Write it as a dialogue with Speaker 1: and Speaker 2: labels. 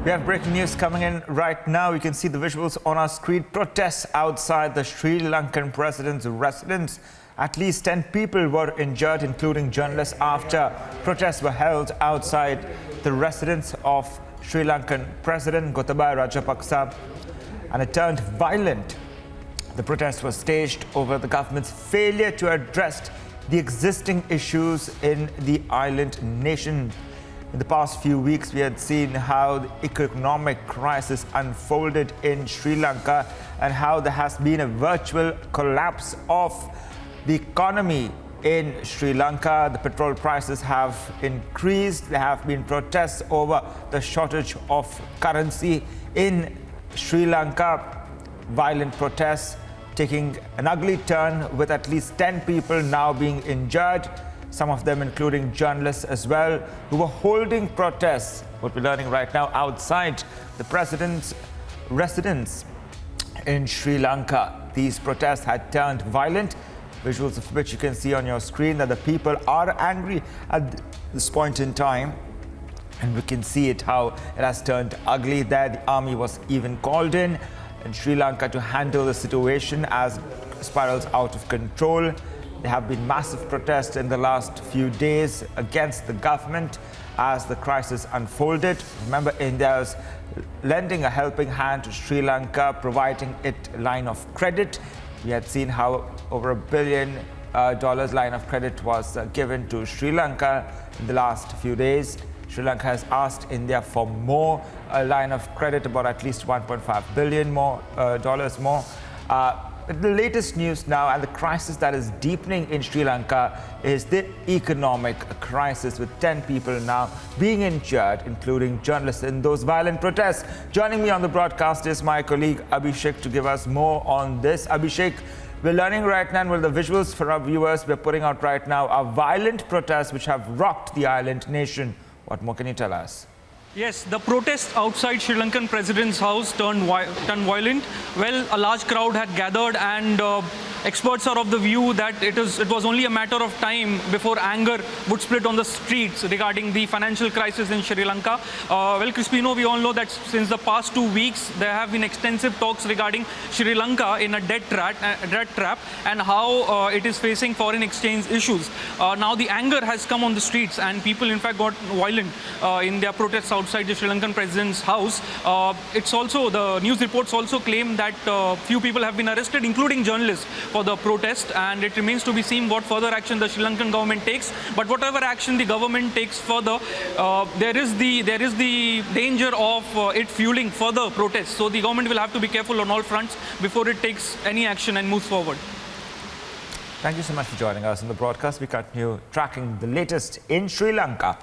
Speaker 1: We have breaking news coming in right now. You can see the visuals on our screen. Protests outside the Sri Lankan president's residence. At least 10 people were injured, including journalists, after protests were held outside the residence of Sri Lankan President Gotabaya Rajapaksa, and it turned violent. The protests were staged over the government's failure to address the existing issues in the island nation. In the past few weeks, we had seen how the economic crisis unfolded in Sri Lanka and how there has been a virtual collapse of the economy in Sri Lanka. The petrol prices have increased. There have been protests over the shortage of currency in Sri Lanka. Violent protests taking an ugly turn, with at least 10 people now being injured, some of them including journalists as well, who were holding protests, what we're learning right now, outside the president's residence in Sri Lanka. These protests had turned violent, visuals of which you can see on your screen, that the people are angry at this point in time. And we can see it, how it has turned ugly there. The army was even called in Sri Lanka to handle the situation as it spirals out of control. There have been massive protests in the last few days against the government as the crisis unfolded. Remember, India is lending a helping hand to Sri Lanka, providing it a line of credit. We had seen how over $1 billion line of credit was given to Sri Lanka in the last few days. Sri Lanka has asked India for more, a line of credit, about at least $1.5 billion more. The latest news now, and the crisis that is deepening in Sri Lanka, is the economic crisis, with 10 people now being injured, including journalists, in those violent protests. Joining me on the broadcast is my colleague Abhishek to give us more on this. Abhishek, we're learning right now, and well, the visuals for our viewers we're putting out right now are violent protests which have rocked the island nation. What more can you tell us?
Speaker 2: Yes, the protest outside Sri Lankan president's house turned violent. Well, a large crowd had gathered, and experts are of the view that it was only a matter of time before anger would split on the streets regarding the financial crisis in Sri Lanka. Well, Crispino, we all know that since the past 2 weeks, there have been extensive talks regarding Sri Lanka in a debt trap and how it is facing foreign exchange issues. Now the anger has come on the streets, and people in fact got violent in their protests outside the Sri Lankan president's house. It's also, the news reports also claim that few people have been arrested, including journalists, for the protest, and it remains to be seen what further action the Sri Lankan government takes. But whatever action the government takes further, there is the danger of it fueling further protests. So the government will have to be careful on all fronts before it takes any action and moves forward.
Speaker 1: Thank you so much for joining us on the broadcast. We continue tracking the latest in Sri Lanka.